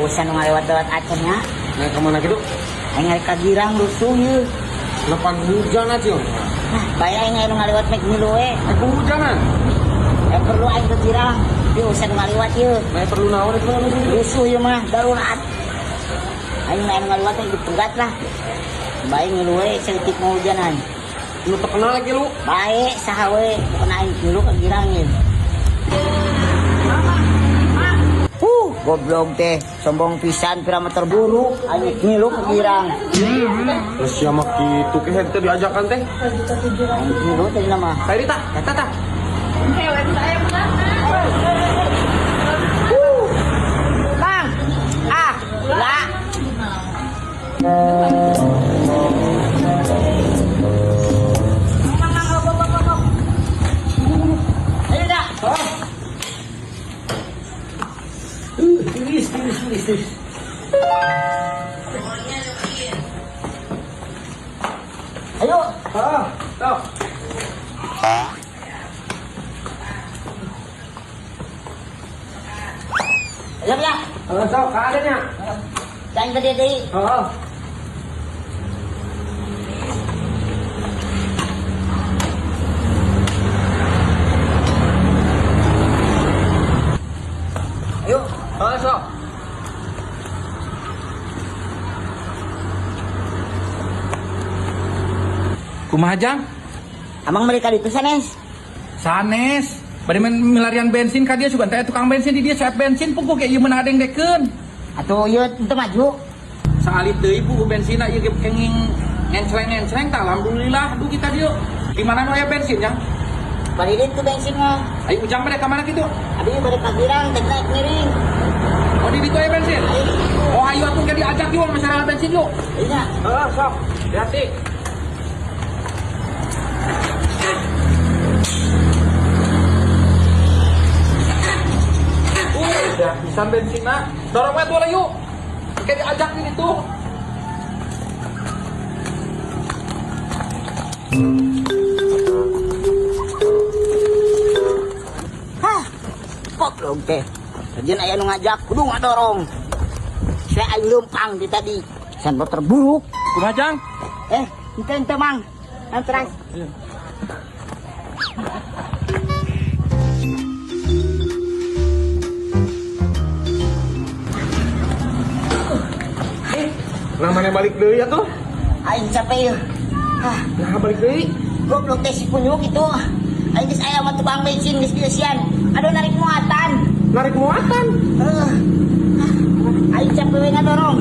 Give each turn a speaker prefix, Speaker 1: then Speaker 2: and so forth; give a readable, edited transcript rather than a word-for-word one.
Speaker 1: Usan ngalewat-lewat acarnya.
Speaker 2: Naik kemana gitu?
Speaker 1: Aing ka girang rusuh ye.
Speaker 2: Lepan hujan aja.
Speaker 1: Nah, bae aing anu ngalewat mek milu we.
Speaker 2: Naik hujanan.
Speaker 1: Perlu aing ke girang. Di usan ngalewat ye.
Speaker 2: Naik perlu naon itu
Speaker 1: Rusuh ye mah darurat. Aing anu ngalewat ge pegat lah. Bae milu we seutik mau hujanan.
Speaker 2: Lu terkenal lagi lu.
Speaker 1: Bae saha we pokona aing milu ka girang ye. Goblok teh, sombong pisan pira terburu, ayo ngilu ke girang.
Speaker 2: Terus siapa gitu ke teh diajakan teh?
Speaker 1: Ayo ngilu tadi nama.
Speaker 2: Kayak Rita, tata.
Speaker 1: Bang, lah. Ayo dah. Tiris. Ayo.
Speaker 2: Tuh.
Speaker 1: Ayo ya.
Speaker 2: Sok, keadaannya.
Speaker 1: Jangan gede deh.
Speaker 2: Ayo, sok.
Speaker 3: Kumaha Jang?
Speaker 1: Amang mereka itu sanes.
Speaker 3: Sanes. Bari milarian bensin ka dia sugan teh tukang bensin di dia saat bensin pungku kayak ieu meunah dengdekeun.
Speaker 1: Atau yuk itu maju.
Speaker 3: Saalit deui bu bensinna ieu kenging ngencreng tah alhamdulillah duh kita dieu. Di mana nu aya bensin Jang?
Speaker 1: Balik itu bensin mah.
Speaker 3: Ayo Ujang bade ka mana kitu?
Speaker 1: Abi balik kagirang tek naik miring.
Speaker 3: Oh di ditu aya bensin. Oh ayo atuh ke diajak yuk masalah bensin yuk.
Speaker 1: Iya.
Speaker 3: Sok. Hati. Udah bisa bensin nak. Dorong tuh lah yuk. Kayak diajak ini tuh.
Speaker 1: Hah. Goblok teh. Kajian aya nu ngajak kudu ngadorong. Saya aing leumpang di tadi. San terburuk.
Speaker 3: Kumaha Jang?
Speaker 1: Ente mang. Terang.
Speaker 2: Namanya balik deui atuh.
Speaker 1: Aing capek. Hah.
Speaker 2: Nah, balik deui.
Speaker 1: Goblok teh si punyuk itu. Aing geus aya mah tukang bensin geus bieusian. Aduh narik muatan.
Speaker 2: Narik muatan.
Speaker 1: Aing capek we ngadorong.